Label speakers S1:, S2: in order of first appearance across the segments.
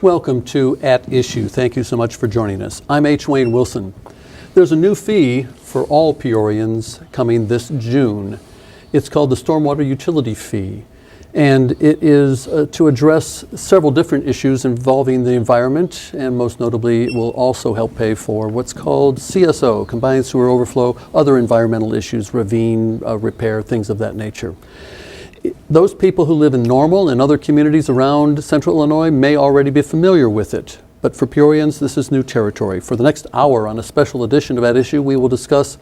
S1: Welcome to At Issue. Thank you so much for joining us. I'm H. Wayne Wilson. There's a new fee for all Peorians coming this June. It's called the Stormwater Utility Fee, and it is to address several different issues involving the environment, and most notably it will also help pay for what's called CSO, Combined Sewer Overflow, other environmental issues, ravine repair, things of that nature. Those people who live in Normal and other communities around Central Illinois may already be familiar with it, but for Peorians, this is new territory. For the next hour on a special edition of At Issue, we will discuss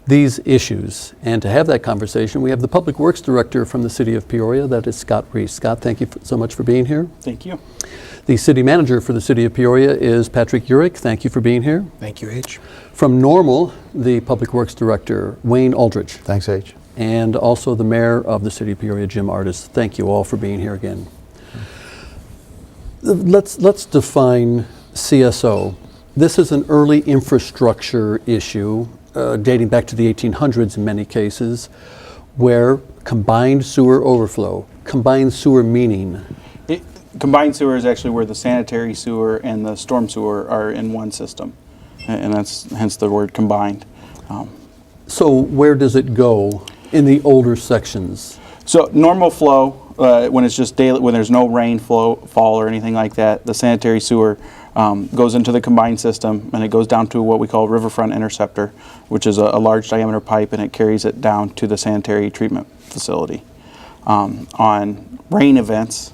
S1: these issues. And to have that conversation, we have the Public Works Director from the City of Peoria, that is Scott Reese. Scott, thank you so much for being here.
S2: Thank you.
S1: The City Manager for the City of Peoria is Patrick Urich. Thank you for being here.
S3: Thank you, H.
S1: From Normal, the Public Works Director, Wayne Aldridge.
S4: Thanks, H.
S1: And also the Mayor of the City of Peoria, Jim Ardis. Thank you all for being here again. Let's define CSO. This is an early infrastructure issue dating back to the 1800s in many cases, where combined sewer overflow, combined sewer meaning.
S2: Combined sewer is actually where the sanitary sewer and the storm sewer are in one system, and that's hence the word combined.
S1: So where does it go in the older sections?
S2: So normal flow, when it's just daily, when there's no rain fall or anything like that, the sanitary sewer goes into the combined system, and it goes down to what we call riverfront interceptor, which is a large diameter pipe, and it carries it down to the sanitary treatment facility. On rain events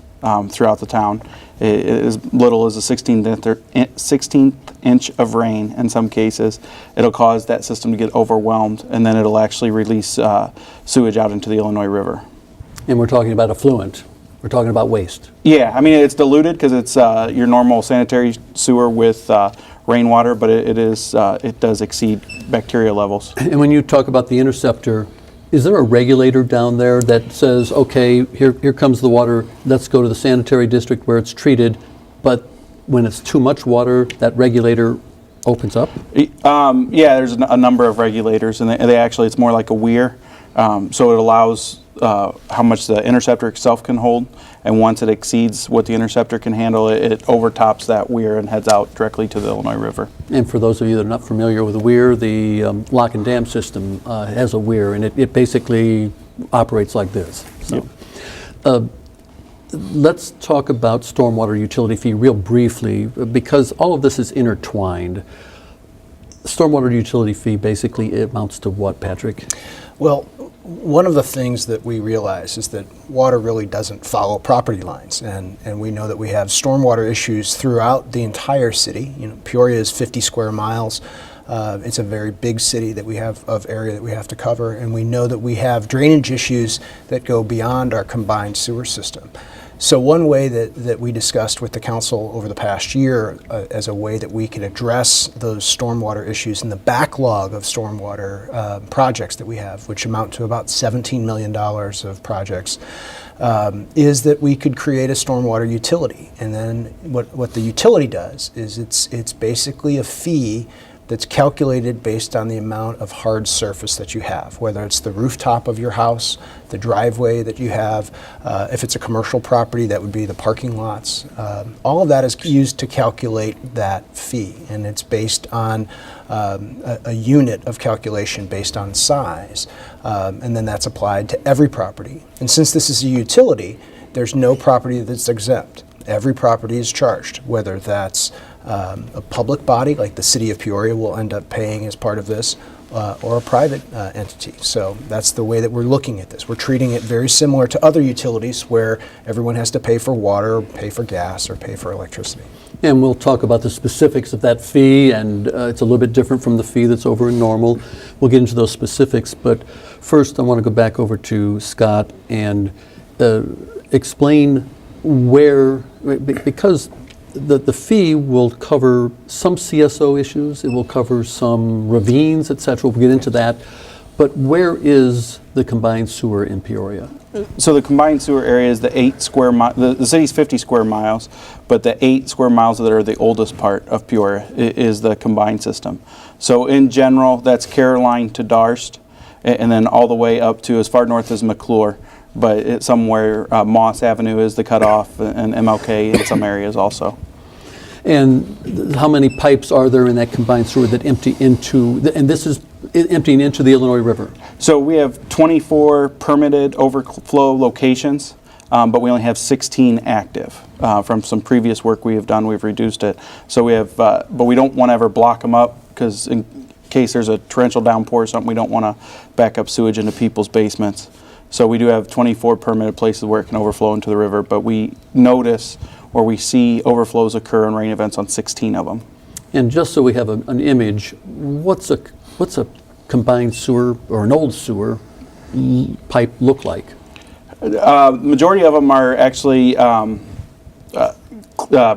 S2: throughout the town, as little as a 16th inch of rain in some cases, it'll cause that system to get overwhelmed, and then it'll actually release sewage out into the Illinois River.
S1: And we're talking about effluent. We're talking about waste.
S2: Yeah, I mean, it's diluted because it's your normal sanitary sewer with rainwater, but it does exceed bacteria levels.
S1: And when you talk about the interceptor, is there a regulator down there that says, okay, here comes the water, let's go to the sanitary district where it's treated, but when it's too much water, that regulator opens up?
S2: Yeah, there's a number of regulators, and they actually, it's more like a weir. So it allows how much the interceptor itself can hold, and once it exceeds what the interceptor can handle, it overtops that weir and heads out directly to the Illinois River.
S1: And for those of you that are not familiar with a weir, the lock and dam system has a weir, and it basically operates like this. So, yep. Let's talk about stormwater utility fee real briefly, because all of this is intertwined. Stormwater utility fee basically amounts to what, Patrick?
S3: Well, one of the things that we realize is that water really doesn't follow property lines, and we know that we have stormwater issues throughout the entire city. You know, Peoria is 50 square miles. It's a very big city that we have of area that we have to cover, and we know that we have drainage issues that go beyond our combined sewer system. So one way that we discussed with the council over the past year as a way that we can address those stormwater issues and the backlog of stormwater projects that we have, which amount to about $17 million of projects, is that we could create a stormwater utility. And then what the utility does is it's basically a fee that's calculated based on the amount of hard surface that you have, whether it's the rooftop of your house, the driveway that you have, if it's a commercial property, that would be the parking lots. All of that is used to calculate that fee, and it's based on a unit of calculation based on size, and then that's applied to every property. And since this is a utility, there's no property that's exempt. Every property is charged, whether that's a public body, like the City of Peoria will end up paying as part of this, or a private entity. So that's the way that we're looking at this. We're treating it very similar to other utilities where everyone has to pay for water, or pay for gas, or pay for electricity.
S1: And we'll talk about the specifics of that fee, and it's a little bit different from the fee that's over in Normal. We'll get into those specifics, but first I want to go back over to Scott and explain where, because the fee will cover some CSO issues, it will cover some ravines, etc. We'll get into that. But where is the combined sewer in Peoria?
S2: So the combined sewer area is the 8 square miles, the city's 50 square miles, but the 8 square miles that are the oldest part of Peoria is the combined system. So in general, that's Caroline to Darst, and then all the way up to as far north as McClure. But somewhere Moss Avenue is the cutoff, and MLK in some areas also.
S1: And how many pipes are there in that combined sewer that empty into, and this is emptying into the Illinois River?
S2: So we have 24 permitted overflow locations, but we only have 16 active. From some previous work we have done, we've reduced it. So we have, but we don't want to ever block them up, because in case there's a torrential downpour or something, we don't want to back up sewage into people's basements. So we do have 24 permitted places where it can overflow into the river, but we notice or we see overflows occur in rain events on 16 of them.
S1: And just so we have an image, what's a combined sewer or an old sewer pipe look like?
S2: Majority of them are actually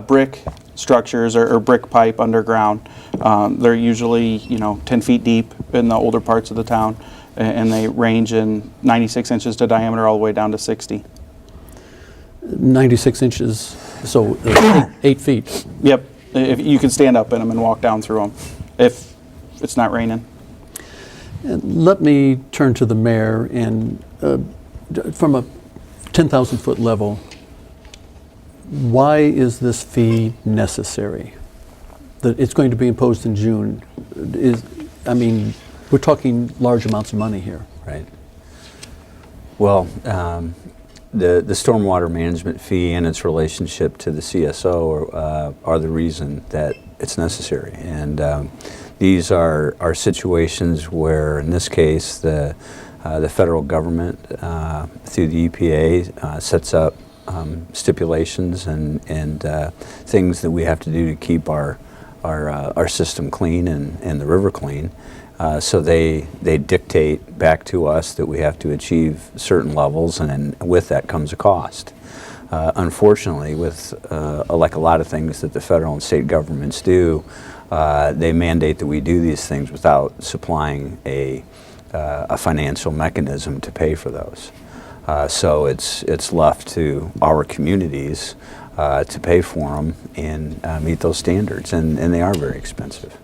S2: brick structures or brick pipe underground. They're usually 10 feet deep in the older parts of the town, and they range in 96 inches to diameter all the way down to 60.
S1: 96 inches, so 8 feet.
S2: Yep, if you can stand up in them and walk down through them if it's not raining.
S1: And let me turn to the mayor, and from a 10,000 foot level, why is this fee necessary? That it's going to be imposed in June. We're talking large amounts of money here.
S4: Right. Well, the stormwater management fee and its relationship to the CSO are the reason that it's necessary. And these are situations where, in this case, the federal government, through the EPA, sets up stipulations and things that we have to do to keep our system clean and the river clean. So they dictate back to us that we have to achieve certain levels, and with that comes a cost. Unfortunately, with like a lot of things that the federal and state governments do, they mandate that we do these things without supplying a financial mechanism to pay for those. So it's left to our communities to pay for them and meet those standards, and they are very expensive.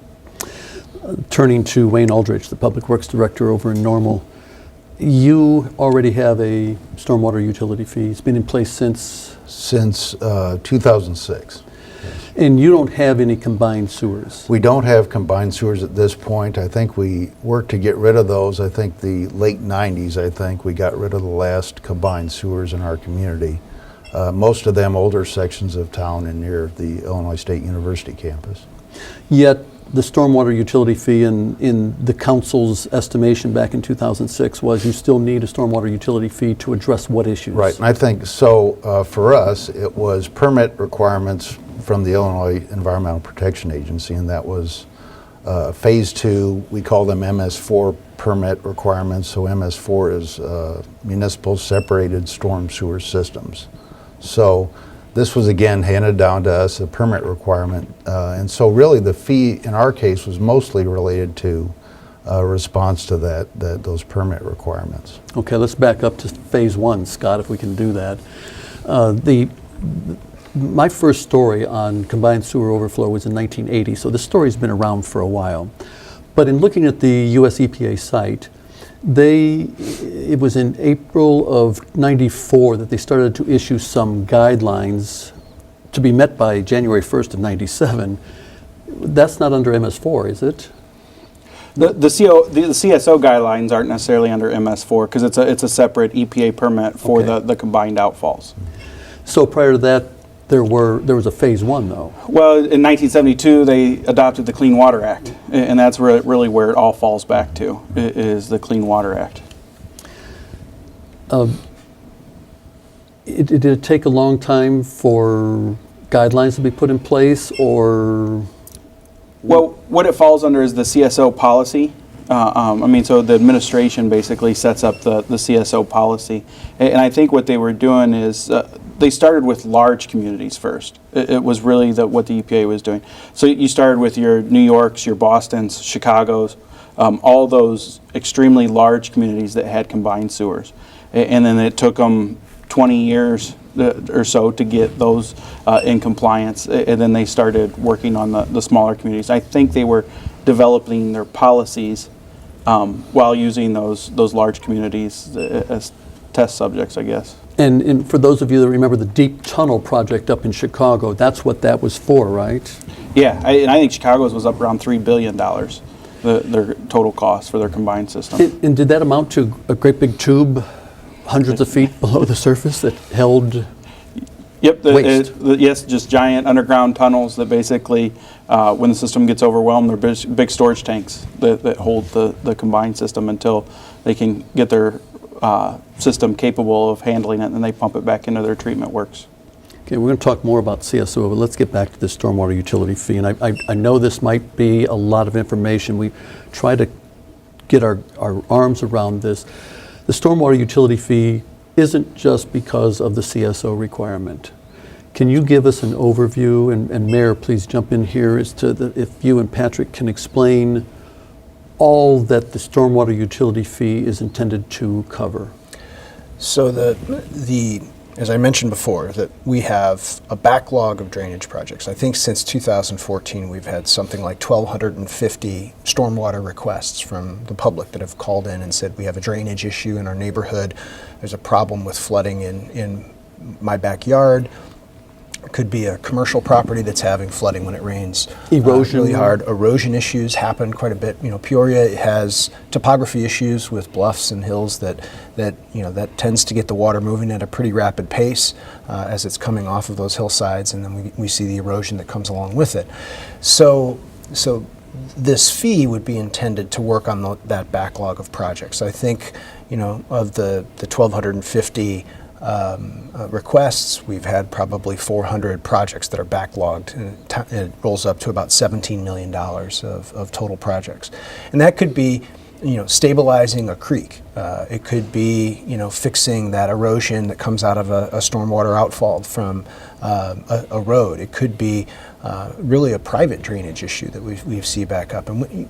S1: Turning to Wayne Aldrich, the Public Works Director over in Normal, you already have a stormwater utility fee. It's been in place since
S5: 2006.
S1: And you don't have any combined sewers.
S5: We don't have combined sewers at this point. I think we worked to get rid of those. I think the late 90s, we got rid of the last combined sewers in our community. Most of them older sections of town and near the Illinois State University campus.
S1: Yet the stormwater utility fee in the council's estimation back in 2006 was you still need a stormwater utility fee to address what issues?
S5: Right, and I think so for us it was permit requirements from the Illinois Environmental Protection Agency, and that was phase 2. We call them MS4 permit requirements. So MS4 is municipal separated storm sewer systems. So this was again handed down to us, a permit requirement, and so really the fee in our case was mostly related to response to those permit requirements.
S1: Okay, let's back up to phase 1, Scott, if we can do that. My first story on combined sewer overflow was in 1980, so this story's been around for a while. But in looking at the US EPA site, it was in April of '94 that they started to issue some guidelines to be met by January 1st of '97. That's not under MS4, is it?
S2: The CSO guidelines aren't necessarily under MS4 because it's a separate EPA permit for
S1: Okay.
S2: the combined outfalls.
S1: So prior to that, there was a phase 1 though.
S2: Well, in 1972, they adopted the Clean Water Act, and that's really where it all falls back to, is the Clean Water Act.
S1: Did it take a long time for guidelines to be put in place, or?
S2: Well, what it falls under is the CSO policy. So the administration basically sets up the CSO policy. And I think what they were doing is they started with large communities first. It was really what the EPA was doing. So you started with your New Yorks, your Bostons, Chicagos, all those extremely large communities that had combined sewers. And then it took them 20 years or so to get those in compliance, and then they started working on the smaller communities. I think they were developing their policies while using those large communities as test subjects, I guess.
S1: And for those of you that remember the Deep Tunnel project up in Chicago, that's what that was for, right?
S2: Yeah, and I think Chicago's was up around $3 billion, their total cost for their combined system.
S1: And did that amount to a great big tube, hundreds of feet below the surface that held?
S2: Yep,
S1: Waste.
S2: Yes, just giant underground tunnels that basically, when the system gets overwhelmed, they're big storage tanks that hold the combined system until they can get their system capable of handling it, and then they pump it back into their treatment works.
S1: Okay, we're going to talk more about CSO, but let's get back to the stormwater utility fee. And I know this might be a lot of information. We try to get our arms around this. The stormwater utility fee isn't just because of the CSO requirement. Can you give us an overview, and Mayor, please jump in here, as to if you and Patrick can explain all that the stormwater utility fee is intended to cover?
S3: So as I mentioned before, that we have a backlog of drainage projects. I think since 2014, we've had something like 1,250 stormwater requests from the public that have called in and said, we have a drainage issue in our neighborhood. There's a problem with flooding in my backyard. It could be a commercial property that's having flooding when it rains.
S1: Erosion.
S3: Really hard. Erosion issues happen quite a bit. You know, Peoria has topography issues with bluffs and hills that tends to get the water moving at a pretty rapid pace as it's coming off of those hillsides, and then we see the erosion that comes along with it. So this fee would be intended to work on that backlog of projects. I think, of the 1,250 requests, we've had probably 400 projects that are backlogged, and it rolls up to about $17 million of total projects. And that could be, stabilizing a creek. It could be, fixing that erosion that comes out of a stormwater outfall from a road. It could be really a private drainage issue that we see back up. And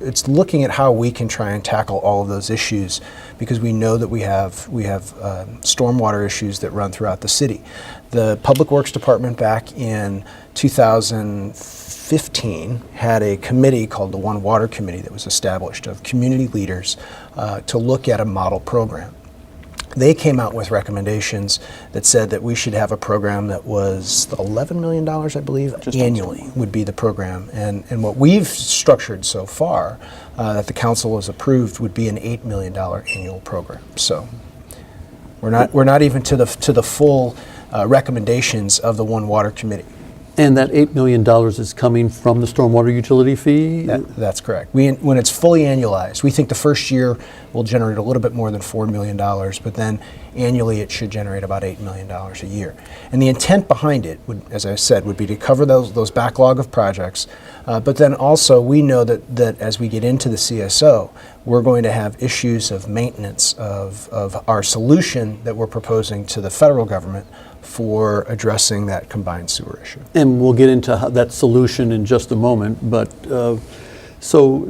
S3: it's looking at how we can try and tackle all of those issues, because we know that we have stormwater issues that run throughout the city. The Public Works Department back in 2015 had a committee called the One Water Committee that was established of community leaders to look at a model program. They came out with recommendations that said that we should have a program that was $11 million, I believe, annually would be the program. And what we've structured so far that the council has approved would be an $8 million annual program. So we're not even to the full recommendations of the One Water Committee.
S1: And that $8 million is coming from the stormwater utility fee?
S3: That's correct. When it's fully annualized, we think the first year will generate a little bit more than $4 million, but then annually it should generate about $8 million a year. And the intent behind it, as I said, would be to cover those backlog of projects, but then also we know that as we get into the CSO, we're going to have issues of maintenance of our solution that we're proposing to the federal government for addressing that combined sewer issue.
S1: And we'll get into that solution in just a moment, but so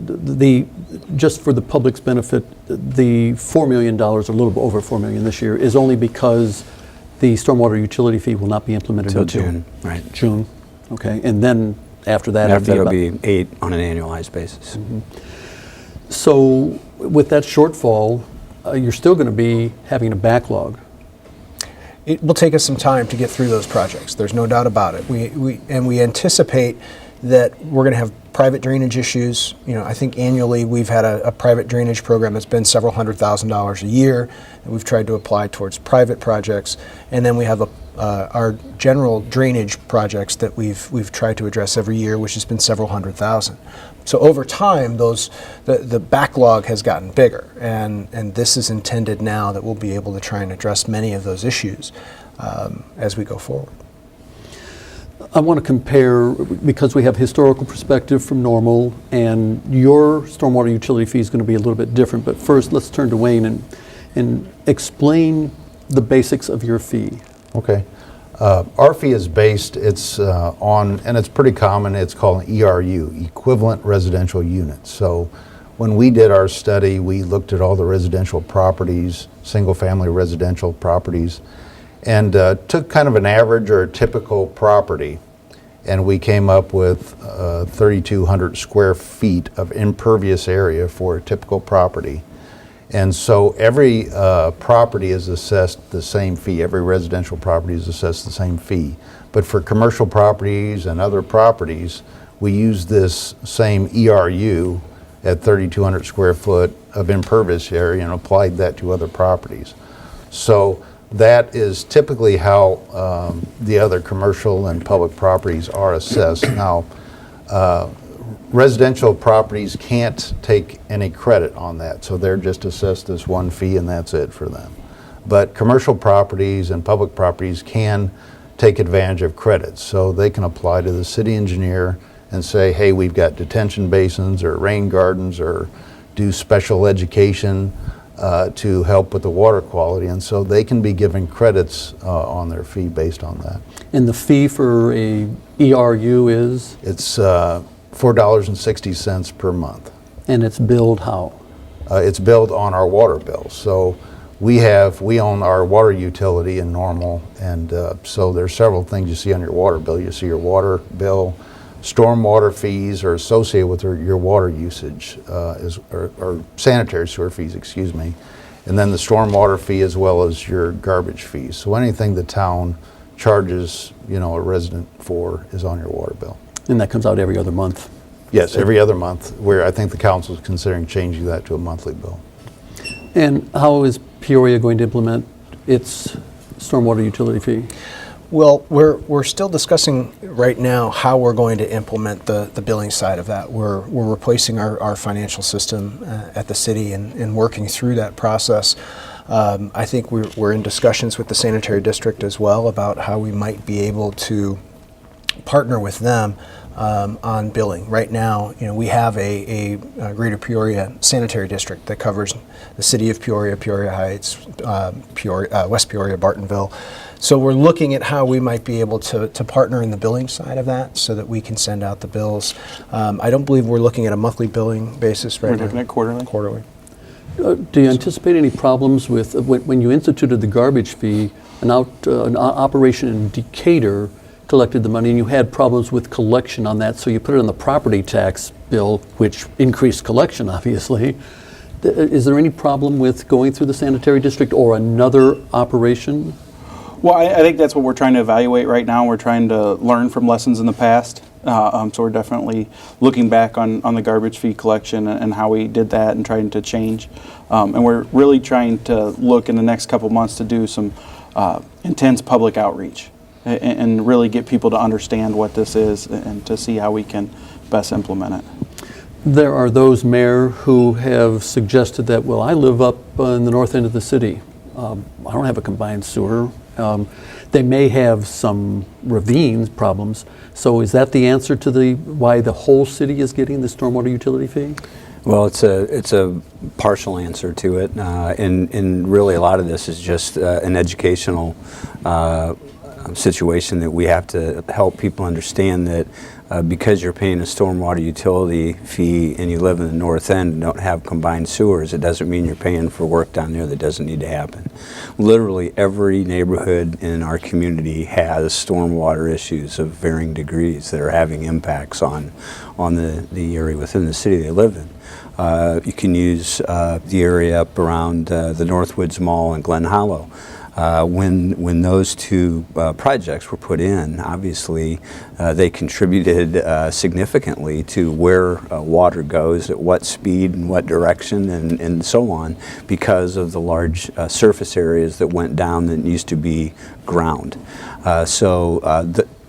S1: just for the public's benefit, the $4 million, or a little bit over $4 million this year, is only because the stormwater utility fee will not be implemented
S4: Until
S1: until
S4: June, right.
S1: June, okay, and then after that,
S4: It'll be 8 on an annualized basis.
S1: Mm-hmm. So with that shortfall, you're still going to be having a backlog.
S3: It will take us some time to get through those projects. There's no doubt about it. We anticipate that we're going to have private drainage issues. I think annually we've had a private drainage program that's been several $100,000s a year that we've tried to apply towards private projects. And then we have our general drainage projects that we've tried to address every year, which has been several $100,000. So over time, the backlog has gotten bigger, and this is intended now that we'll be able to try and address many of those issues as we go forward.
S1: I want to compare, because we have historical perspective from Normal, and your stormwater utility fee is going to be a little bit different. But first, let's turn to Wayne and explain the basics of your fee.
S5: Okay. Our fee is based, it's on, and it's pretty common, it's called an ERU, Equivalent Residential Unit. So when we did our study, we looked at all the residential properties, single-family residential properties, and took kind of an average or a typical property, and we came up with 3,200 square feet of impervious area for a typical property. And so every property is assessed the same fee. Every residential property is assessed the same fee. But for commercial properties and other properties, we use this same ERU at 3,200 square foot of impervious area and applied that to other properties. So that is typically how the other commercial and public properties are assessed. Now, residential properties can't take any credit on that, so they're just assessed this one fee and that's it for them. But commercial properties and public properties can take advantage of credits, so they can apply to the city engineer and say, hey, we've got detention basins or rain gardens or do special education to help with the water quality, and so they can be given credits on their fee based on that.
S1: And the fee for a ERU is,
S5: It's $4.60 per month.
S1: and it's billed how?
S5: It's billed on our water bill. So we own our water utility in Normal, and so there's several things you see on your water bill. You see your water bill, stormwater fees are associated with your water usage, or sanitary sewer fees, excuse me, and then the stormwater fee as well as your garbage fees. So anything the town charges, a resident for is on your water bill.
S1: And that comes out every other month.
S5: Yes, every other month, where I think the council is considering changing that to a monthly bill.
S1: And how is Peoria going to implement its stormwater utility fee?
S3: Well, we're still discussing right now how we're going to implement the billing side of that. We're replacing our financial system at the city and working through that process. I think we're in discussions with the sanitary district as well about how we might be able to partner with them on billing. Right now, we have a Greater Peoria Sanitary District that covers the city of Peoria, Peoria Heights, West Peoria, Bartonville. So we're looking at how we might be able to partner in the billing side of that so that we can send out the bills. I don't believe we're looking at a monthly billing basis right now.
S2: We're looking at quarterly.
S3: Quarterly.
S1: Do you anticipate any problems with, when you instituted the garbage fee, an operation in Decatur collected the money and you had problems with collection on that, so you put it on the property tax bill, which increased collection, obviously. Is there any problem with going through the sanitary district or another operation?
S2: Well, I think that's what we're trying to evaluate right now. We're trying to learn from lessons in the past. So we're definitely looking back on the garbage fee collection and how we did that and trying to change. And we're really trying to look in the next couple months to do some intense public outreach and really get people to understand what this is and to see how we can best implement it.
S1: There are those, Mayor, who have suggested that, well, I live up in the north end of the city. I don't have a combined sewer. They may have some ravines problems. So is that the answer to why the whole city is getting the stormwater utility fee?
S4: Well, it's a partial answer to it, and really a lot of this is just an educational situation that we have to help people understand that because you're paying a stormwater utility fee and you live in the north end and don't have combined sewers, it doesn't mean you're paying for work down there that doesn't need to happen. Literally every neighborhood in our community has stormwater issues of varying degrees that are having impacts on the area within the city they live in. You can use the area up around the Northwoods Mall and Glen Hollow. When those two projects were put in, obviously they contributed significantly to where water goes, at what speed and what direction and so on, because of the large surface areas that went down that used to be ground.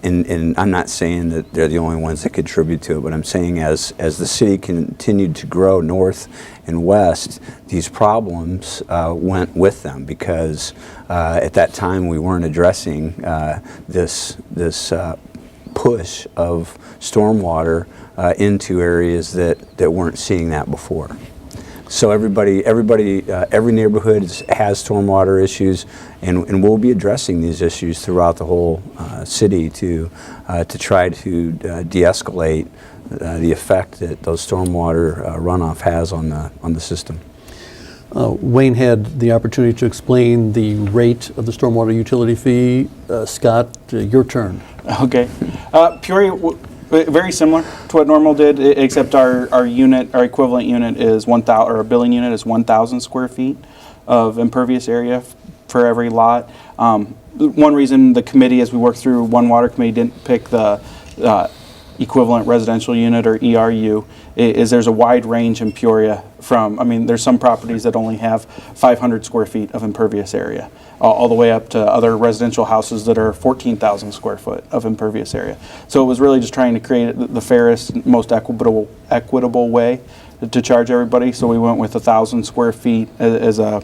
S4: And I'm not saying that they're the only ones that contribute to it, but I'm saying as the city continued to grow north and west, these problems went with them because at that time we weren't addressing this push of stormwater into areas that weren't seeing that before. So every neighborhood has stormwater issues, and we'll be addressing these issues throughout the whole city to try to de-escalate the effect that those stormwater runoff has on the system.
S1: Wayne had the opportunity to explain the rate of the stormwater utility fee. Scott, your turn.
S2: Okay. Peoria, Very similar to what Normal did, except our equivalent unit is 1,000, or a billing unit is 1,000 square feet of impervious area for every lot. One reason the committee, as we worked through, One Water Committee didn't pick the equivalent residential unit, or ERU, is there's a wide range in Peoria from, I mean, there's some properties that only have 500 square feet of impervious area, all the way up to other residential houses that are 14,000 square foot of impervious area. So it was really just trying to create the fairest, most equitable way to charge everybody. So we went with 1,000 square feet as a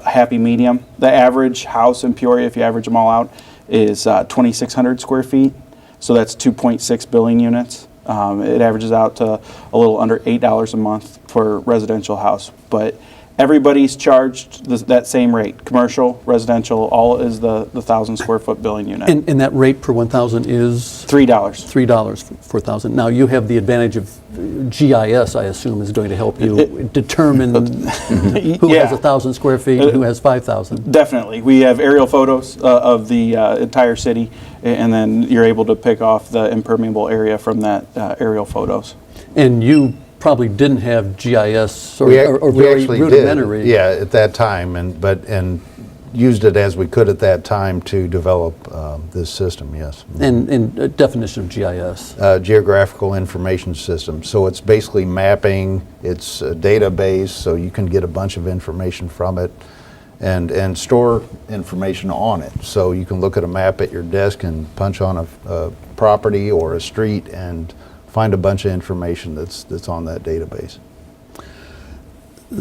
S2: happy medium. The average house in Peoria, if you average them all out, is 2,600 square feet. So that's 2.6 billing units. It averages out to a little under $8 a month for a residential house. But everybody's charged that same rate. Commercial, residential, all is the 1,000 square foot billing unit.
S1: And that rate per 1,000 is?
S2: $3.
S1: $3 for 1,000. Now, you have the advantage of GIS, I assume, is going to help you determine who has 1,000 square feet and who has 5,000.
S2: Definitely. We have aerial photos of the entire city, and then you're able to pick off the impermeable area from that aerial photos.
S1: And you probably didn't have GIS or
S5: We
S1: very
S5: actually
S1: rudimentary.
S5: did, yeah, at that time, and used it as we could at that time to develop this system, yes.
S1: And definition of GIS.
S5: Geographical Information System. So it's basically mapping, it's a database, so you can get a bunch of information from it and store information on it. So you can look at a map at your desk and punch on a property or a street and find a bunch of information that's on that database.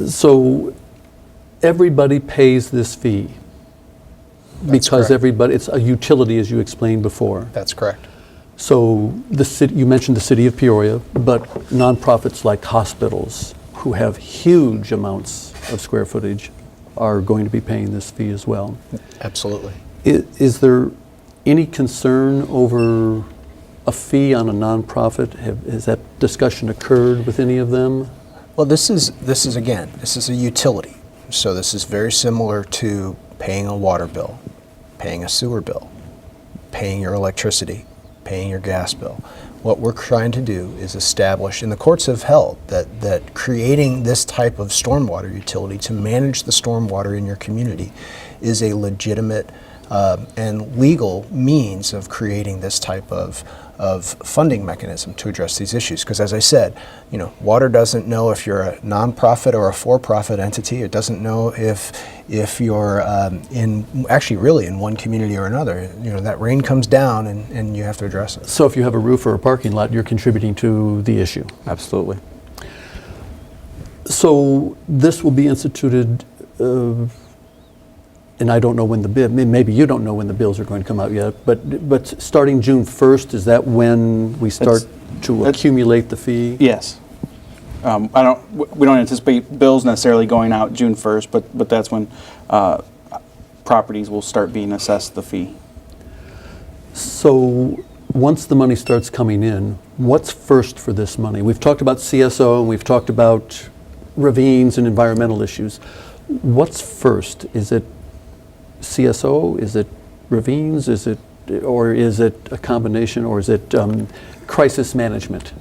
S1: So everybody pays this fee because
S3: correct.
S1: everybody, it's a utility, as you explained before.
S3: That's correct.
S1: So the city, you mentioned the city of Peoria, but nonprofits like hospitals who have huge amounts of square footage are going to be paying this fee as well.
S3: Absolutely.
S1: Is there any concern over a fee on a nonprofit? Has that discussion occurred with any of them?
S3: Well, this is a utility. So this is very similar to paying a water bill, paying a sewer bill, paying your electricity, paying your gas bill. What we're trying to do is establish, and the courts have held, that creating this type of stormwater utility to manage the stormwater in your community is a legitimate and legal means of creating this type of funding mechanism to address these issues. Because as I said, water doesn't know if you're a nonprofit or a for-profit entity. It doesn't know if you're really in one community or another. That rain comes down and you have to address it.
S1: So if you have a roof or a parking lot, you're contributing to the issue.
S4: Absolutely.
S1: So this will be instituted, and I don't know when the bill, maybe you don't know when the bills are going to come out yet, but starting June 1st, is that when we start to accumulate the fee?
S2: Yes. We don't anticipate bills necessarily going out June 1st, but that's when properties will start being assessed the fee.
S1: So once the money starts coming in, what's first for this money? We've talked about CSO and we've talked about ravines and environmental issues. What's first? Is it CSO? Is it ravines? Is it a combination, or is it crisis management?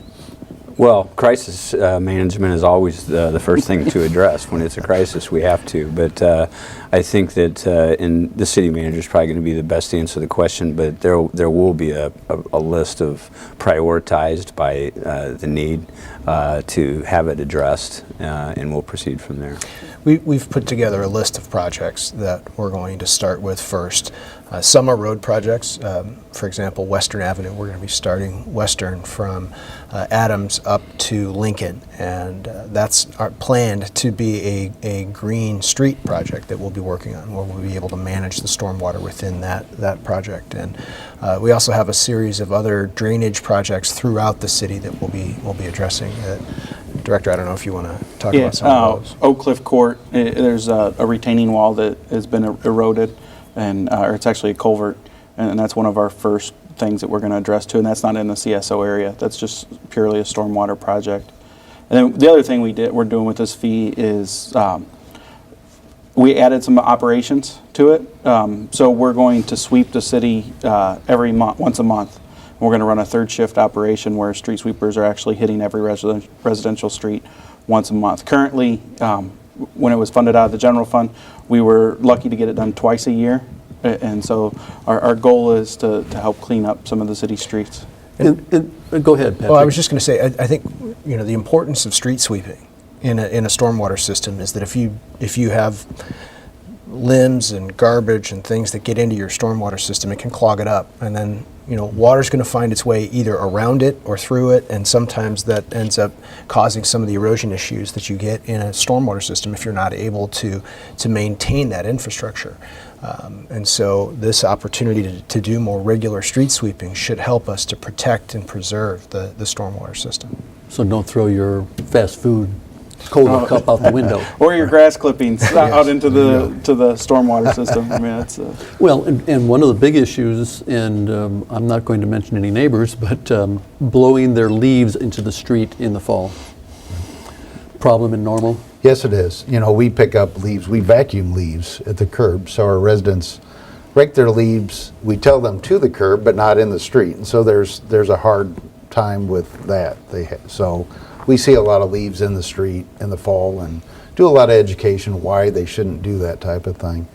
S4: Well, crisis management is always the first thing to address. When it's a crisis, we have to. But I think that and the city manager is probably going to be the best to answer the question, but there will be a list of prioritized by the need to have it addressed, and we'll proceed from there.
S3: We've put together a list of projects that we're going to start with first. Some are road projects. For example, Western Avenue, we're going to be starting Western from Adams up to Lincoln, and that's planned to be a green street project that we'll be working on, where we'll be able to manage the stormwater within that project. And we also have a series of other drainage projects throughout the city that we'll be addressing. Director, I don't know if you want to talk about some of those.
S2: Oak Cliff Court, there's a retaining wall that has been eroded, and or it's actually a culvert, and that's one of our first things that we're going to address too, and that's not in the CSO area. That's just purely a stormwater project. And then the other thing we're doing with this fee is we added some operations to it. So we're going to sweep the city every month, once a month. We're going to run a third shift operation where street sweepers are actually hitting every residential street once a month. Currently, when it was funded out of the general fund, we were lucky to get it done twice a year. And so our goal is to help clean up some of the city streets.
S1: And go ahead, Patrick.
S3: Well, I was just going to say, I think the importance of street sweeping in a stormwater system is that if you have limbs and garbage and things that get into your stormwater system, it can clog it up, and then water's going to find its way either around it or through it, and sometimes that ends up causing some of the erosion issues that you get in a stormwater system if you're not able to maintain that infrastructure. And so this opportunity to do more regular street sweeping should help us to protect and preserve the stormwater system.
S1: So don't throw your fast food cola cup out the window.
S2: Or your grass clippings out into the stormwater system. I mean, it's
S1: Well, and one of the big issues, and I'm not going to mention any neighbors, but blowing their leaves into the street in the fall. Problem in Normal?
S5: Yes, it is. We pick up leaves, we vacuum leaves at the curb, so our residents rake their leaves. We tell them to the curb, but not in the street, and so there's a hard time with that. So we see a lot of leaves in the street in the fall and do a lot of education why they shouldn't do that type of thing.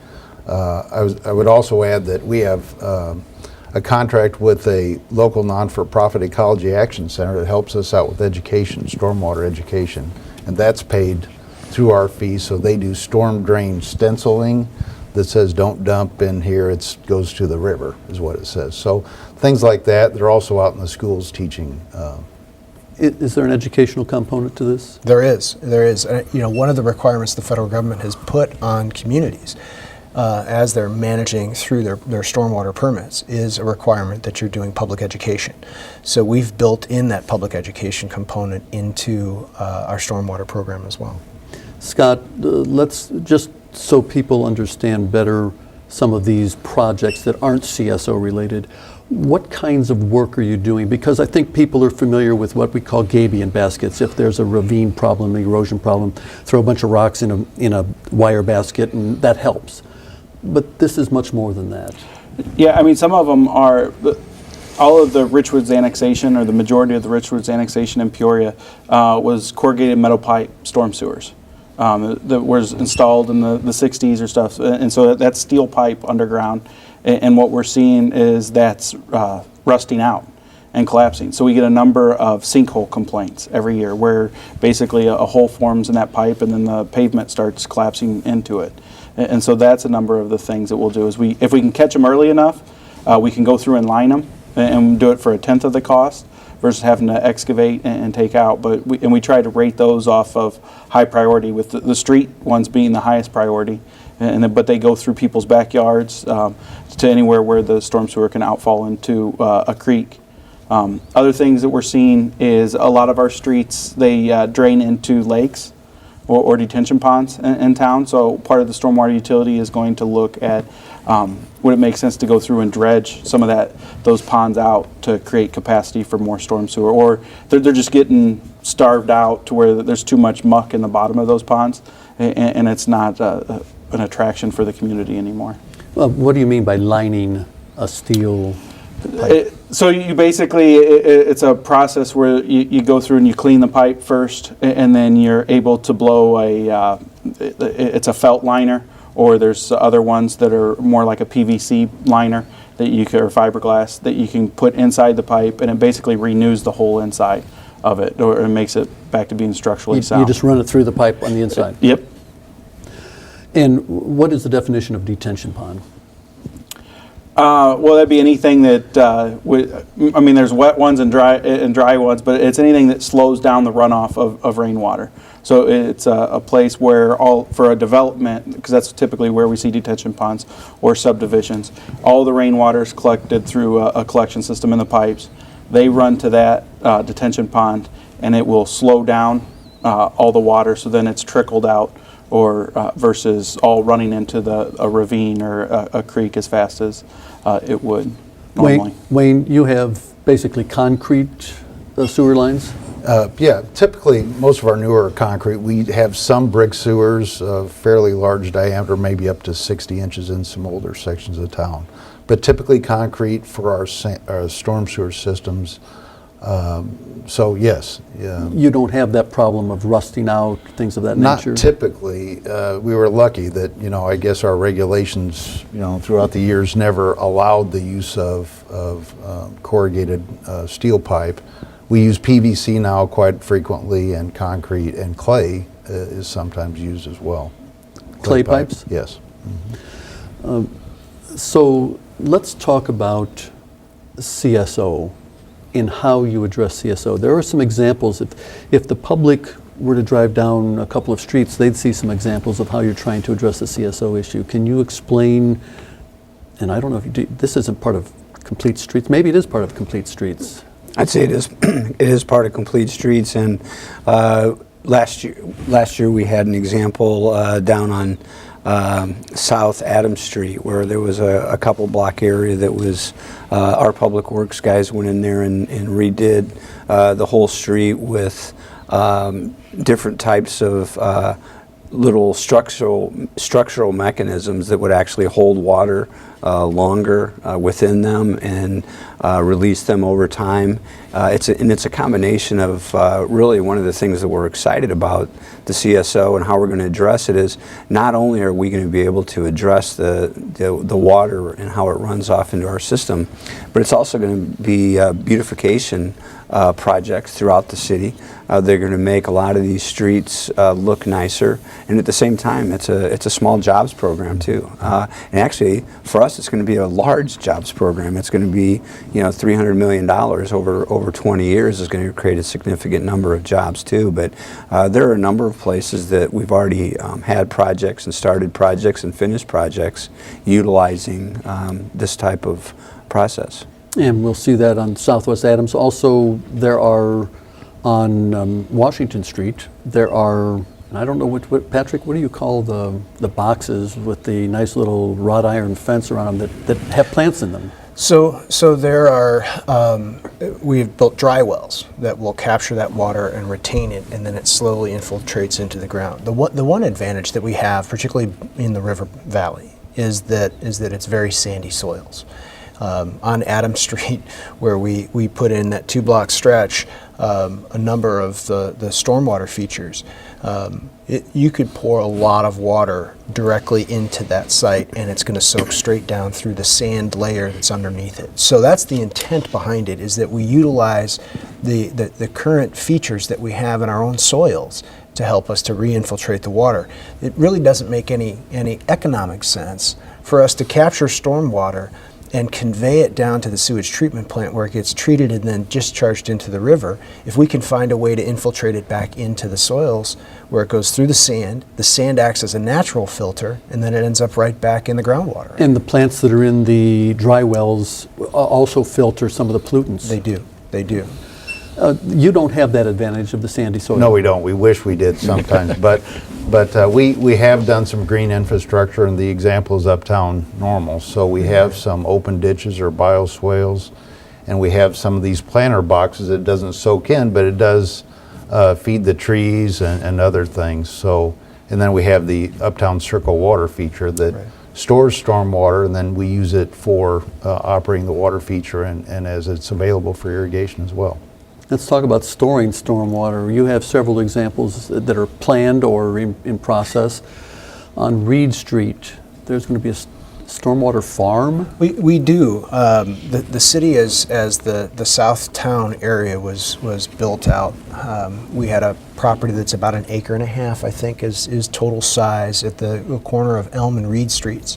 S5: I would also add that we have a contract with a local non-for-profit ecology action center that helps us out with education, stormwater education, and that's paid through our fee. So they do storm drain stenciling that says don't dump in here, it goes to the river is what it says. So things like that. They're also out in the schools teaching.
S1: Is there an educational component to this?
S3: There is. One of the requirements the federal government has put on communities as they're managing through their stormwater permits is a requirement that you're doing public education. So we've built in that public education component into our stormwater program as well.
S1: Scott, let's just so people understand better some of these projects that aren't CSO related. What kinds of work are you doing? Because I think people are familiar with what we call gabion baskets. If there's a ravine problem, an erosion problem, throw a bunch of rocks in a wire basket and that helps. But this is much more than that.
S2: Yeah, I mean, some of them are, all of the Richwoods annexation, or the majority of the Richwoods annexation in Peoria, was corrugated metal pipe storm sewers that was installed in the 60s or stuff. And so that's steel pipe underground. And what we're seeing is that's rusting out and collapsing. So we get a number of sinkhole complaints every year where basically a hole forms in that pipe and then the pavement starts collapsing into it. And so that's a number of the things that we'll do is if we can catch them early enough, we can go through and line them and do it for 1/10 of the cost versus having to excavate and take out. But we try to rate those off of high priority, with the street ones being the highest priority. But they go through people's backyards to anywhere where the storm sewer can outfall into a creek. Other things that we're seeing is a lot of our streets, they drain into lakes or detention ponds in town. So part of the stormwater utility is going to look at would it make sense to go through and dredge some of those ponds out to create capacity for more storm sewer, or they're just getting starved out to where there's too much muck in the bottom of those ponds and it's not an attraction for the community anymore.
S1: Well, what do you mean by lining a steel pipe?
S2: So you basically, it's a process where you go through and you clean the pipe first, and then you're able to blow it's a felt liner, or there's other ones that are more like a PVC liner that or fiberglass that you can put inside the pipe, and it basically renews the whole inside of it, or it makes it back to being structurally sound.
S1: You just run it through the pipe on the inside?
S2: Yep.
S1: And what is the definition of detention pond?
S2: Well, that'd be anything that there's wet ones and dry ones, but it's anything that slows down the runoff of rainwater. So it's a place where for a development, because that's typically where we see detention ponds or subdivisions, all the rainwater is collected through a collection system in the pipes. They run to that detention pond, and it will slow down all the water, so then it's trickled out, or versus all running into a ravine or a creek as fast as it would normally.
S1: Wayne, you have basically concrete sewer lines?
S5: Yeah, typically most of our newer concrete. We have some brick sewers, fairly large diameter, maybe up to 60 inches in some older sections of town. but typically concrete for our storm sewer systems. So yes,
S1: You don't have that problem of rusting out, things of that
S5: not
S1: nature?
S5: typically. We were lucky that, I guess our regulations, throughout the years never allowed the use of corrugated steel pipe. We use PVC now quite frequently, and concrete, and clay is sometimes used as well.
S1: Clay
S5: pipe,
S1: pipes?
S5: Yes.
S1: So let's talk about CSO and how you address CSO. There are some examples. If the public were to drive down a couple of streets, they'd see some examples of how you're trying to address the CSO issue. Can you explain, and I don't know if you do, this isn't part of Complete Streets, maybe it is part of Complete Streets.
S4: I'd say it is. It is part of Complete Streets, and last year we had an example down on South Adams Street where there was a couple block area that was our Public Works guys went in there and redid the whole street with different types of little structural mechanisms that would actually hold water longer within them and release them over time. It's a combination of really one of the things that we're excited about the CSO and how we're going to address it is not only are we going to be able to address the water and how it runs off into our system, but it's also going to be beautification projects throughout the city. They're going to make a lot of these streets look nicer, and at the same time, it's a small jobs program too. And actually, for us, it's going to be a large jobs program. It's going to be, $300 million over 20 years is going to create a significant number of jobs too. But there are a number of places that we've already had projects and started projects and finished projects utilizing this type of process.
S1: And we'll see that on Southwest Adams. Also, there are on Washington Street, there are, and I don't know what Patrick, what do you call the boxes with the nice little wrought iron fence around them that have plants in them?
S3: So there are, we've built dry wells that will capture that water and retain it, and then it slowly infiltrates into the ground. The one advantage that we have, particularly in the River Valley, is that it's very sandy soils. On Adams Street, where we put in that 2-block stretch, a number of the stormwater features, you could pour a lot of water directly into that site, and it's going to soak straight down through the sand layer that's underneath it. So that's the intent behind it, is that we utilize the current features that we have in our own soils to help us to re-infiltrate the water. It really doesn't make any economic sense for us to capture stormwater and convey it down to the sewage treatment plant where it gets treated and then discharged into the river. If we can find a way to infiltrate it back into the soils where it goes through the sand acts as a natural filter, and then it ends up right back in the groundwater.
S1: And the plants that are in the dry wells also filter some of the pollutants.
S3: They do.
S1: You don't have that advantage of the sandy soil.
S5: No, we don't. We wish we did sometimes, but we have done some green infrastructure, and the example is Uptown Normal. So we have some open ditches or bioswales, and we have some of these planter boxes that doesn't soak in, but it does feed the trees and other things. So, and then we have the Uptown Circle water feature that stores stormwater, and then we use it for operating the water feature and as it's available for irrigation as well.
S1: Let's talk about storing stormwater. You have several examples that are planned or in process. On Reed Street, there's going to be a stormwater farm.
S3: We do. The city, as the Southtown area was built out, we had a property that's about 1.5 acres, I think, is total size at the corner of Elm and Reed Streets.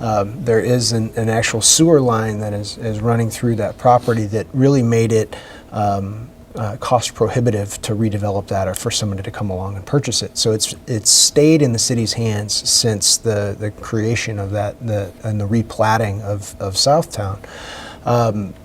S3: There is an actual sewer line that is running through that property that really made it cost prohibitive to redevelop that or for somebody to come along and purchase it. So it's stayed in the city's hands since the creation of that and the replatting of Southtown.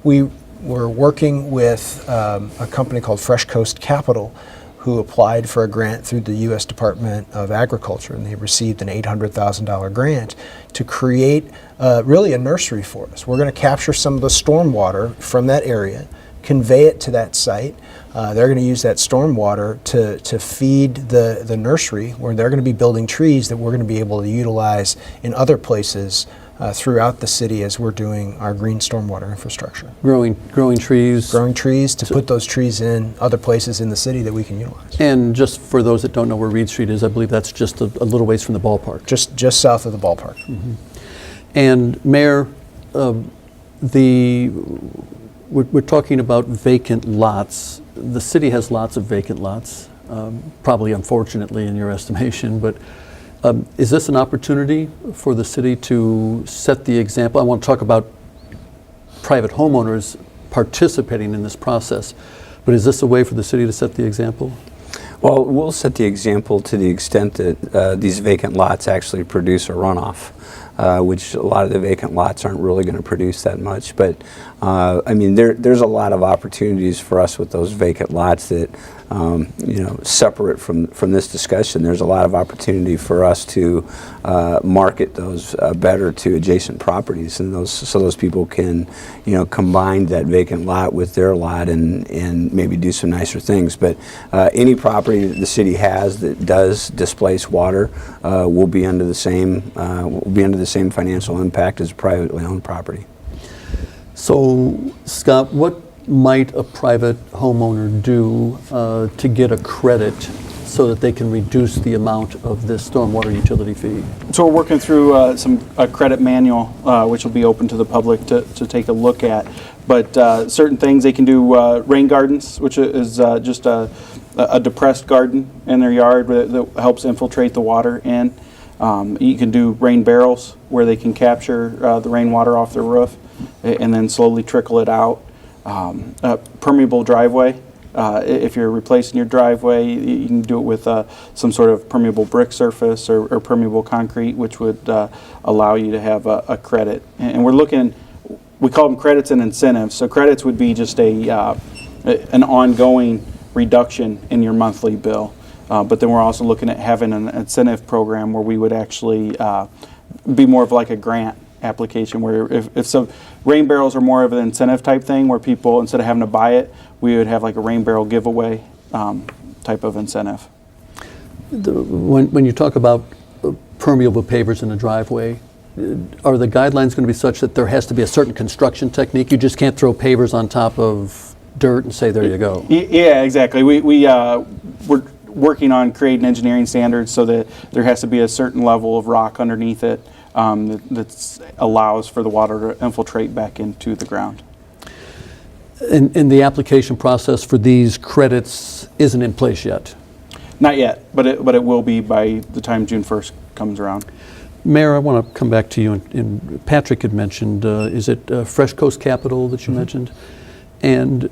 S3: We were working with a company called Fresh Coast Capital, who applied for a grant through the U.S. Department of Agriculture, and they received an $800,000 grant to create really a nursery for us. We're going to capture some of the stormwater from that area, convey it to that site. They're going to use that stormwater to feed the nursery, where they're going to be building trees that we're going to be able to utilize in other places throughout the city as we're doing our green stormwater infrastructure.
S1: Growing trees.
S3: Growing trees to put those trees in other places in the city that we can utilize.
S1: And just for those that don't know where Reed Street is, I believe that's just a little ways from the ballpark.
S3: Just south of the ballpark.
S1: And Mayor, we're talking about vacant lots. The city has lots of vacant lots, probably unfortunately in your estimation, but is this an opportunity for the city to set the example? I want to talk about private homeowners participating in this process, but is this a way for the city to set the example?
S4: Well, we'll set the example to the extent that these vacant lots actually produce a runoff, which a lot of the vacant lots aren't really going to produce that much. But I mean, there's a lot of opportunities for us with those vacant lots that, separate from this discussion. There's a lot of opportunity for us to market those better to adjacent properties, and so those people can, combine that vacant lot with their lot and maybe do some nicer things. But any property that the city has that does displace water will be under the same financial impact as a privately owned property.
S1: So, Scott, what might a private homeowner do to get a credit so that they can reduce the amount of this stormwater utility fee?
S2: So we're working through a credit manual, which will be open to the public to take a look at. But certain things they can do, rain gardens, which is just a depressed garden in their yard that helps infiltrate the water in. You can do rain barrels where they can capture the rainwater off their roof and then slowly trickle it out. Permeable driveway. If you're replacing your driveway, you can do it with some sort of permeable brick surface or permeable concrete, which would allow you to have a credit. And we're looking, we call them credits and incentives. So credits would be just an ongoing reduction in your monthly bill. But then we're also looking at having an incentive program where we would actually be more of like a grant application, where if some rain barrels are more of an incentive type thing, where people, instead of having to buy it, we would have like a rain barrel giveaway type of incentive.
S1: When you talk about permeable pavers in a driveway, are the guidelines going to be such that there has to be a certain construction technique? You just can't throw pavers on top of dirt and say, there you go.
S2: Yeah, exactly. We're working on creating engineering standards so that there has to be a certain level of rock underneath it that allows for the water to infiltrate back into the ground.
S1: And the application process for these credits isn't in place yet?
S2: Not yet, but it will be by the time June 1st comes around.
S1: Mayor, I want to come back to you. And Patrick had mentioned, is it Fresh Coast Capital that you mentioned? And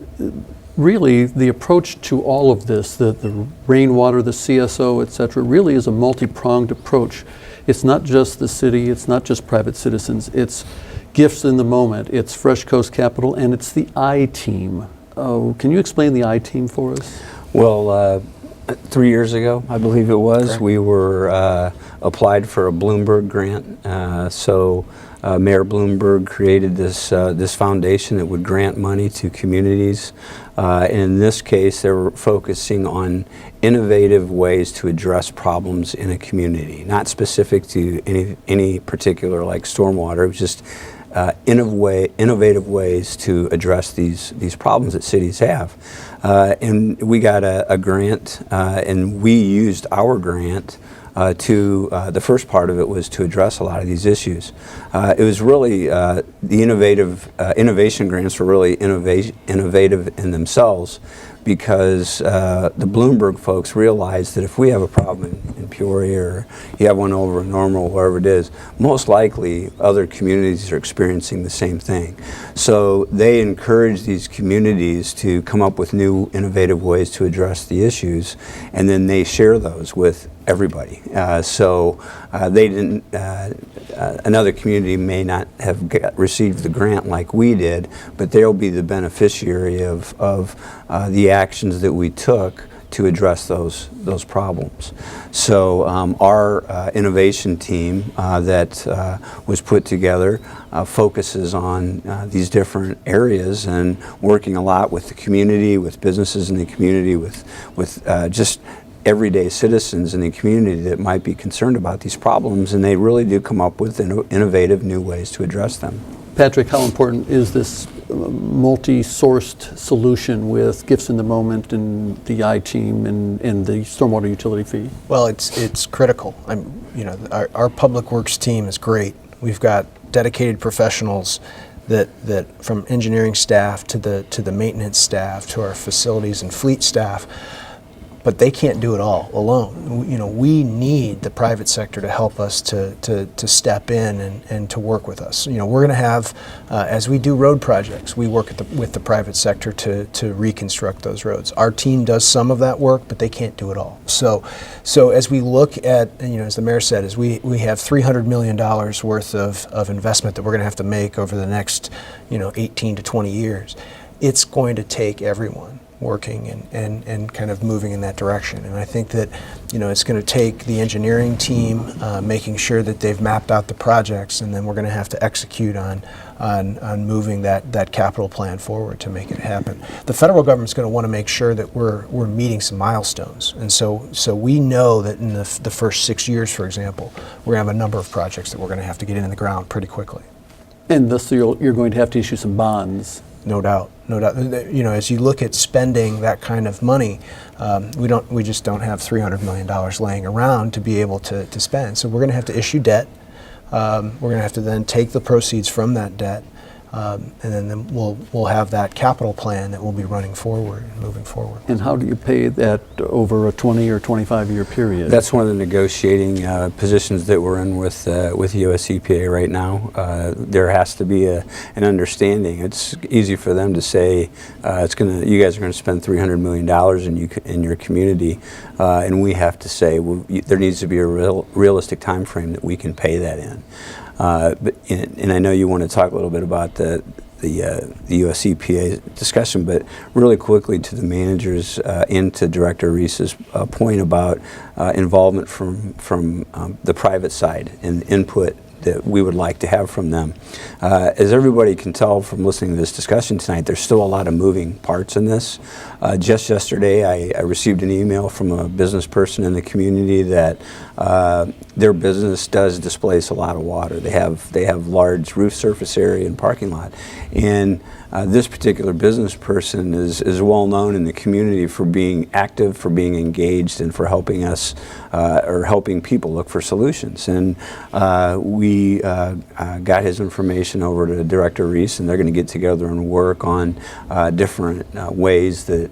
S1: really, the approach to all of this, the rainwater, the CSO, et cetera, really is a multi-pronged approach. It's not just the city, it's not just private citizens, it's Gifts in the Moment, it's Fresh Coast Capital, and it's the I-Team. Can you explain the I-Team for us?
S4: Well, 3 years ago, I believe it was,
S3: Correct.
S4: we were applied for a Bloomberg grant. So Mayor Bloomberg created this foundation that would grant money to communities. In this case, they were focusing on innovative ways to address problems in a community, not specific to any particular like stormwater. It was just innovative ways to address these problems that cities have. And we got a grant, and we used our grant to the first part of it was to address a lot of these issues. It was really the innovation grants were really innovative in themselves, because the Bloomberg folks realized that if we have a problem in Peoria, or you have one over in Normal, wherever it is, most likely other communities are experiencing the same thing. So they encourage these communities to come up with new innovative ways to address the issues, and then they share those with everybody. So they didn't, another community may not have received the grant like we did, but they'll be the beneficiary of the actions that we took to address those problems. So our innovation team that was put together focuses on these different areas, and working a lot with the community, with businesses in the community, with just everyday citizens in the community that might be concerned about these problems, and they really do come up with innovative new ways to address them.
S1: Patrick, how important is this multi-sourced solution with Gifts in the Moment and the I-Team and the stormwater utility fee?
S3: Well, it's critical. Our public works team is great. We've got dedicated professionals that from engineering staff to the maintenance staff to our facilities and fleet staff, but they can't do it all alone. We need the private sector to help us to step in and to work with us. We're going to have, as we do road projects, we work with the private sector to reconstruct those roads. Our team does some of that work, but they can't do it all. So as we look at, as the mayor said, is we have $300 million worth of investment that we're going to have to make over the next 18 to 20 years. It's going to take everyone working and kind of moving in that direction. And I think that it's going to take the engineering team making sure that they've mapped out the projects, and then we're going to have to execute on moving that capital plan forward to make it happen. The federal government's going to want to make sure that we're meeting some milestones, and so we know that in the first 6 years, for example, we're going to have a number of projects that we're going to have to get in the ground pretty quickly.
S1: And thus you're going to have to issue some bonds.
S3: No doubt, no doubt. As you look at spending that kind of money, we just don't have $300 million laying around to be able to spend. So we're going to have to issue debt. We're going to have to then take the proceeds from that debt, and then we'll have that capital plan that we'll be running forward and moving forward.
S1: And how do you pay that over a 20 or 25-year period?
S4: That's one of the negotiating positions that we're in with the U.S. EPA right now. There has to be an understanding. It's easy for them to say you guys are going to spend $300 million in your community, and we have to say there needs to be a realistic time frame that we can pay that in. And I know you want to talk a little bit about the U.S. EPA discussion, but really quickly to the managers and to Director Reese's point about involvement from the private side and input that we would like to have from them. As everybody can tell from listening to this discussion tonight, there's still a lot of moving parts in this. Just yesterday, I received an email from a business person in the community that their business does displace a lot of water. They have large roof surface area and parking lot, and this particular business person is well known in the community for being active, for being engaged, and for helping us or helping people look for solutions. And we got his information over to Director Reese, and they're going to get together and work on different ways that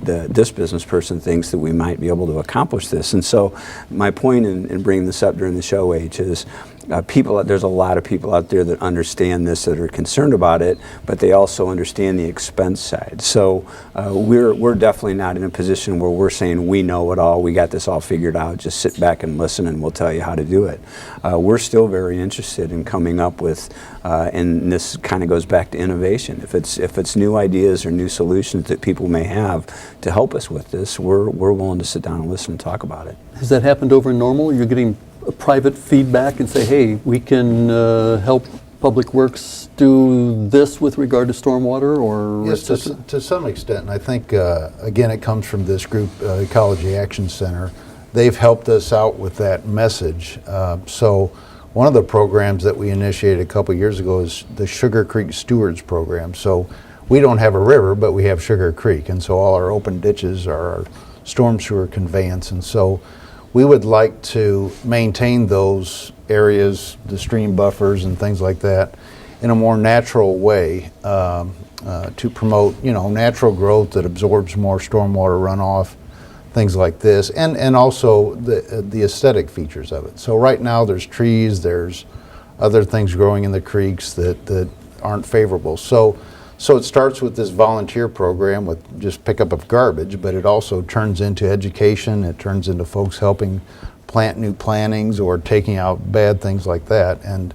S4: this business person thinks that we might be able to accomplish this. And so my point in bringing this up during the show, H, is there's a lot of people out there that understand this, that are concerned about it, but they also understand the expense side. So we're definitely not in a position where we're saying we know it all, we got this all figured out, just sit back and listen and we'll tell you how to do it. We're still very interested in coming up with, and this kind of goes back to innovation. If it's new ideas or new solutions that people may have to help us with this, we're willing to sit down and listen and talk about it.
S1: Has that happened over Normal? You're getting private feedback and say, hey, we can help Public Works do this with regard to stormwater, or
S5: yes, to some extent. And I think, again, it comes from this group, Ecology Action Center. They've helped us out with that message. So one of the programs that we initiated a couple years ago is the Sugar Creek Stewards Program. So we don't have a river, but we have Sugar Creek, and so all our open ditches are our storm sewer conveyance. And so we would like to maintain those areas, the stream buffers and things like that, in a more natural way to promote, natural growth that absorbs more stormwater runoff, things like this, and also the aesthetic features of it. So right now there's trees, there's other things growing in the creeks that aren't favorable. So it starts with this volunteer program with just pickup of garbage, but it also turns into education. It turns into folks helping plant new plantings or taking out bad things like that. And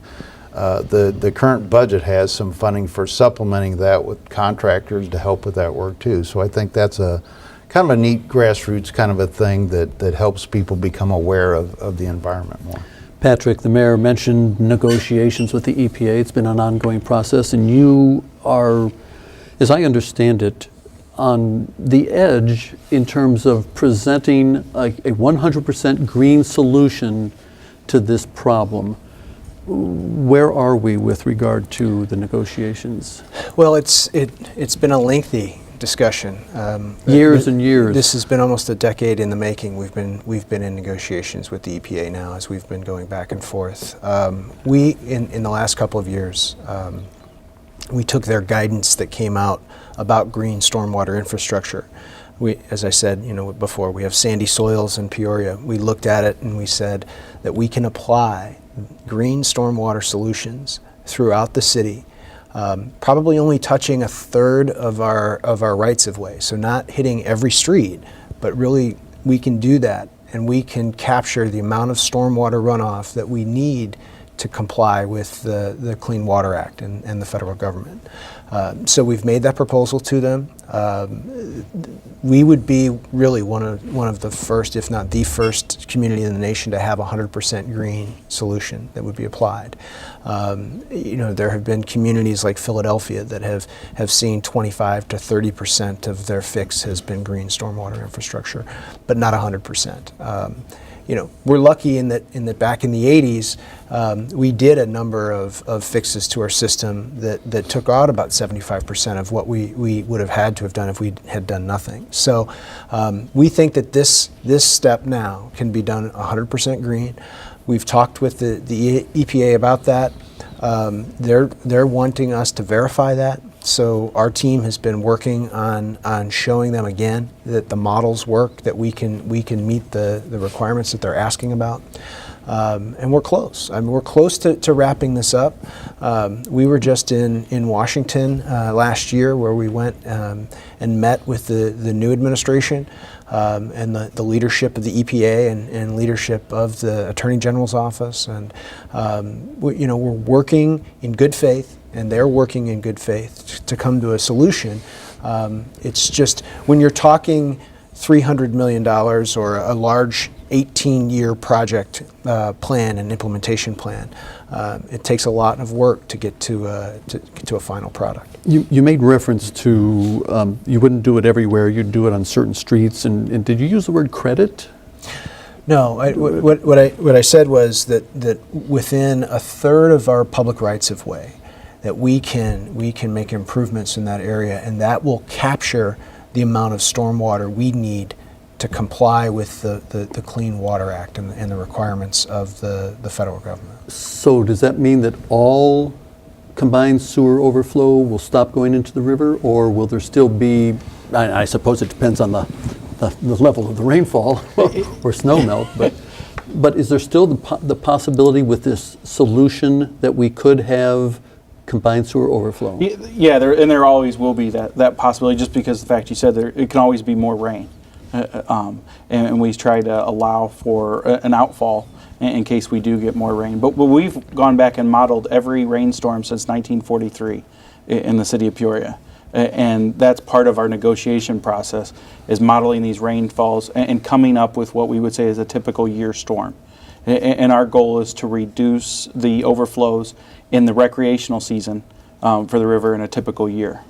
S5: the current budget has some funding for supplementing that with contractors to help with that work too. So I think that's a kind of a neat grassroots kind of a thing that helps people become aware of the environment more.
S1: Patrick, the mayor mentioned negotiations with the EPA. It's been an ongoing process, and you are, as I understand it, on the edge in terms of presenting a 100% green solution to this problem. Where are we with regard to the negotiations?
S3: Well, it's been a lengthy discussion.
S1: Years and years.
S3: This has been almost a decade in the making. We've been in negotiations with the EPA now as we've been going back and forth. We in the last couple of years, we took their guidance that came out about green stormwater infrastructure. We, as I said, before, we have sandy soils in Peoria. We looked at it and we said that we can apply green stormwater solutions throughout the city, probably only touching a third of our rights of way. So not hitting every street, but really we can do that, and we can capture the amount of stormwater runoff that we need to comply with the Clean Water Act and the federal government. So we've made that proposal to them. We would be really one of the first, if not the first, community in the nation to have a 100% green solution that would be applied. There have been communities like Philadelphia that have seen 25 to 30% of their fix has been green stormwater infrastructure, but not 100%. We're lucky in that back in the 80s, we did a number of fixes to our system that took out about 75% of what we would have had to have done if we had done nothing. So we think that this step now can be done 100% green. We've talked with the EPA about that. They're wanting us to verify that. So our team has been working on showing them again that the models work, that we can meet the requirements that they're asking about. And we're close. I mean, we're close to wrapping this up. We were just in Washington last year, where we went and met with the new administration and the leadership of the EPA and leadership of the Attorney General's office. And we're working in good faith, and they're working in good faith to come to a solution. It's just when you're talking $300 million or a large 18-year project plan and implementation plan, it takes a lot of work to get to a final product.
S1: You made reference to you wouldn't do it everywhere, you'd do it on certain streets, and did you use the word credit?
S3: No, what I said was that within a third of our public rights of way, that we can make improvements in that area, and that will capture the amount of stormwater we need to comply with the Clean Water Act and the requirements of the federal government.
S1: So does that mean that all combined sewer overflow will stop going into the river, or will there still be, I suppose it depends on the level of the rainfall or snow melt, but is there still the possibility with this solution that we could have combined sewer overflow?
S2: Yeah, there always will be that possibility, just because the fact you said it can always be more rain. And we try to allow for an outfall in case we do get more rain. But we've gone back and modeled every rainstorm since 1943 in the city of Peoria. And that's part of our negotiation process, is modeling these rainfalls and coming up with what we would say is a typical year storm. And our goal is to reduce the overflows in the recreational season for the river in a typical year.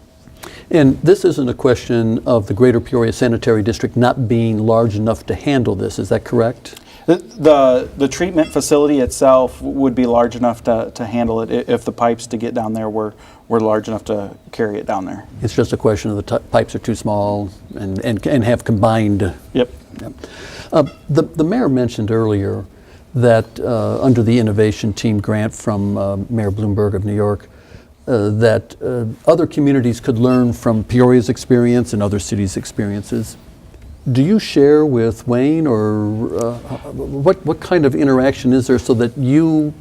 S1: And this isn't a question of the Greater Peoria Sanitary District not being large enough to handle this, is that correct?
S2: The treatment facility itself would be large enough to handle it if the pipes to get down there were large enough to carry it down there.
S1: It's just a question of the pipes are too small and have combined.
S2: Yep.
S1: The mayor mentioned earlier that under the Innovation Team grant from Mayor Bloomberg of New York, that other communities could learn from Peoria's experience and other cities' experiences. Do you share with Wayne, or what kind of interaction is there so that you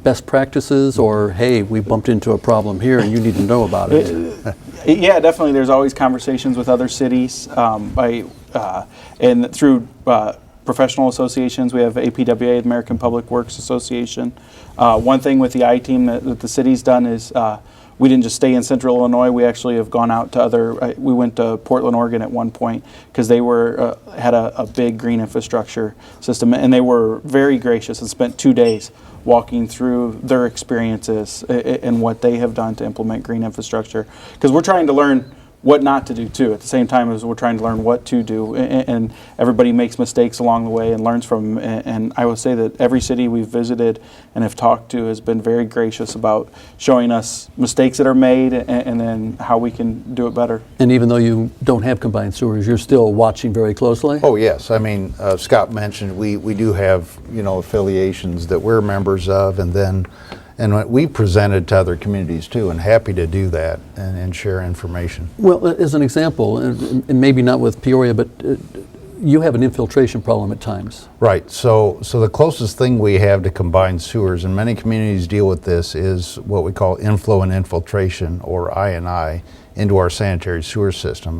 S1: best practices, or hey, we bumped into a problem here and you need to know about it?
S2: Yeah, definitely. There's always conversations with other cities and through professional associations. We have APWA, the American Public Works Association. One thing with the I-Team that the city's done is we didn't just stay in Central Illinois. We actually have gone out to other. We went to Portland, Oregon at one point because they had a big green infrastructure system, and they were very gracious and spent 2 days walking through their experiences and what they have done to implement green infrastructure. Because we're trying to learn what not to do too. At the same time as we're trying to learn what to do, and everybody makes mistakes along the way and learns from them. And I would say that every city we've visited and have talked to has been very gracious about showing us mistakes that are made and then how we can do it better.
S1: And even though you don't have combined sewers, you're still watching very closely?
S5: Oh, yes. I mean, Scott mentioned we do have, affiliations that we're members of, and we presented to other communities too, and happy to do that and share information.
S1: Well, as an example, and maybe not with Peoria, but you have an infiltration problem at times.
S5: Right. So the closest thing we have to combined sewers, and many communities deal with this, is what we call inflow and infiltration, or I&I, into our sanitary sewer system.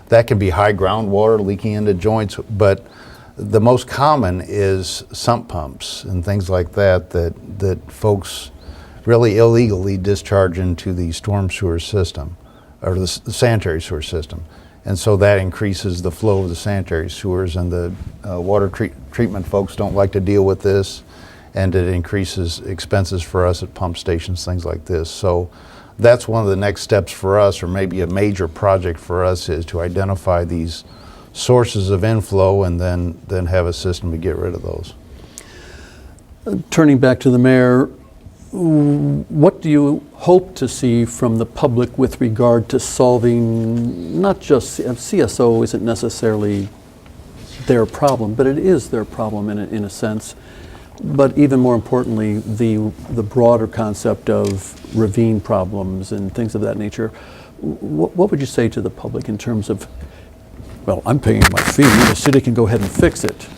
S5: That can be high groundwater leaking into joints, but the most common is sump pumps and things like that folks really illegally discharge into the storm sewer system, or the sanitary sewer system. And so that increases the flow of the sanitary sewers, and the water treatment folks don't like to deal with this, and it increases expenses for us at pump stations, things like this. So that's one of the next steps for us, or maybe a major project for us, is to identify these sources of inflow and then have a system to get rid of those.
S1: Turning back to the mayor, what do you hope to see from the public with regard to solving, not just CSO isn't necessarily their problem, but it is their problem in a sense, but even more importantly, the broader concept of ravine problems and things of that nature. What would you say to the public in terms of, well, I'm paying my fee, the city can go ahead and fix it?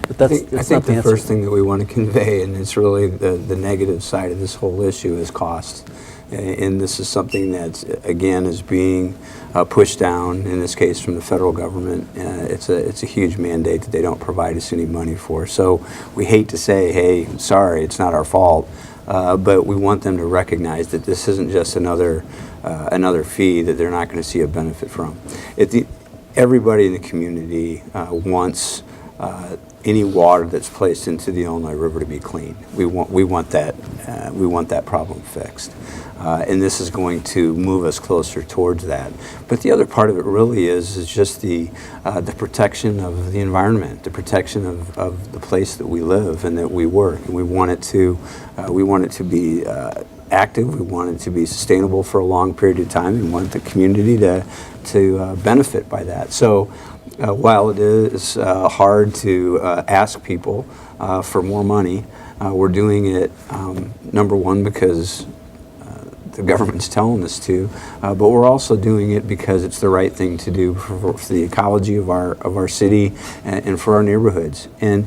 S1: But that's,
S4: I think the first thing that we want to convey, and it's really the negative side of this whole issue, is cost. And this is something that, again, is being pushed down, in this case from the federal government. It's a huge mandate that they don't provide us any money for. So we hate to say, hey, sorry, it's not our fault, but we want them to recognize that this isn't just another fee that they're not going to see a benefit from. Everybody in the community wants any water that's placed into the Illinois River to be clean. We want that problem fixed, and this is going to move us closer towards that. But the other part of it really is just the protection of the environment, the protection of the place that we live and that we work. And we want it to be active. We want it to be sustainable for a long period of time, and want the community to benefit by that. So while it is hard to ask people for more money, we're doing it, number one, because the government's telling us to, but we're also doing it because it's the right thing to do for the ecology of our city and for our neighborhoods. And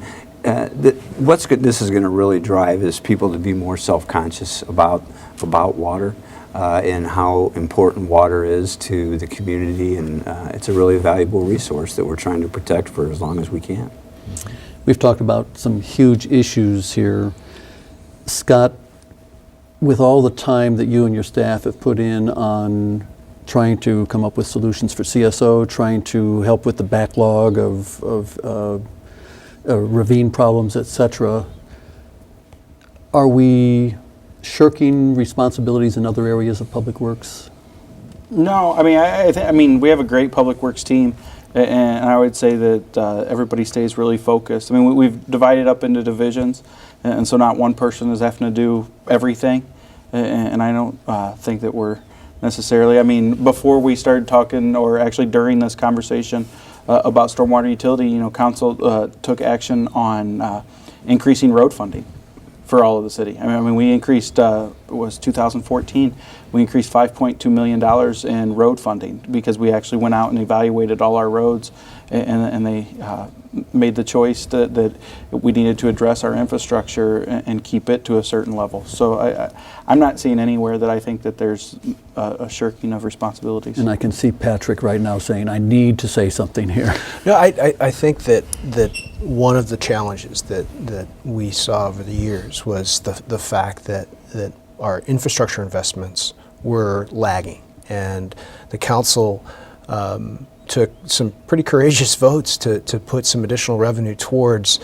S4: what's good, this is going to really drive is people to be more self-conscious about water. And how important water is to the community, and it's a really valuable resource that we're trying to protect for as long as we can.
S1: We've talked about some huge issues here. Scott, with all the time that you and your staff have put in on trying to come up with solutions for CSO, trying to help with the backlog of ravine problems, etc., are we shirking responsibilities in other areas of public works?
S2: No, I mean, I mean, we have a great public works team, and I would say that everybody stays really focused. I mean, we've divided up into divisions, and so not one person is having to do everything. And I don't think that we're necessarily. I mean, before we started talking, or actually during this conversation about stormwater utility, council took action on increasing road funding for all of the city. I mean, we increased, it was 2014, we increased $5.2 million in road funding because we actually went out and evaluated all our roads, and they made the choice that we needed to address our infrastructure and keep it to a certain level. So I'm not seeing anywhere that I think that there's a shirking of responsibilities.
S1: And I can see Patrick right now saying, I need to say something here.
S3: No, I think that one of the challenges that we saw over the years was the fact that our infrastructure investments were lagging, and the council took some pretty courageous votes to put some additional revenue towards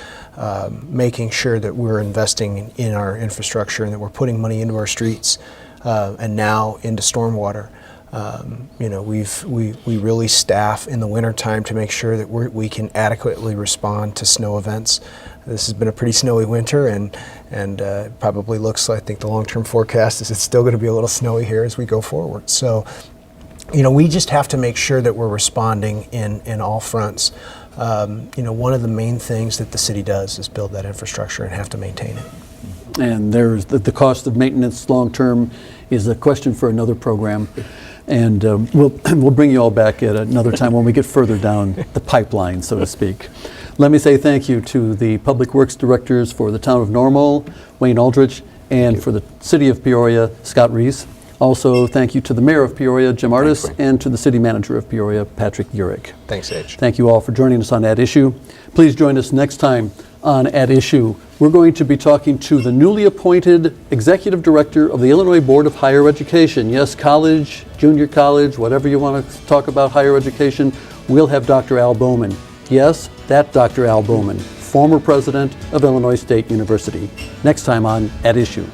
S3: making sure that we're investing in our infrastructure and that we're putting money into our streets and now into stormwater. You know, we really staff in the wintertime to make sure that we can adequately respond to snow events. This has been a pretty snowy winter, and probably looks like, I think the long-term forecast is it's still going to be a little snowy here as we go forward. So, you know, we just have to make sure that we're responding in all fronts. You know, one of the main things that the city does is build that infrastructure and have to maintain it.
S1: And there's the cost of maintenance long-term is a question for another program. And we'll bring you all back at another time when we get further down the pipeline, so to speak. Let me say thank you to the Public Works Directors for the Town of Normal, Wayne Aldrich, and for the City of Peoria, Scott Reese. Also, thank you to the Mayor of Peoria, Jim Artis, and to the City Manager of Peoria, Patrick Urick.
S3: Thanks, H.
S1: Thank you all for joining us on At Issue. Please join us next time on At Issue. We're going to be talking to the newly appointed Executive Director of the Illinois Board of Higher Education. Yes, college, junior college, whatever you want to talk about higher education, we'll have Dr. Al Bowman. Yes, that Dr. Al Bowman, former president of Illinois State University. Next time on At Issue.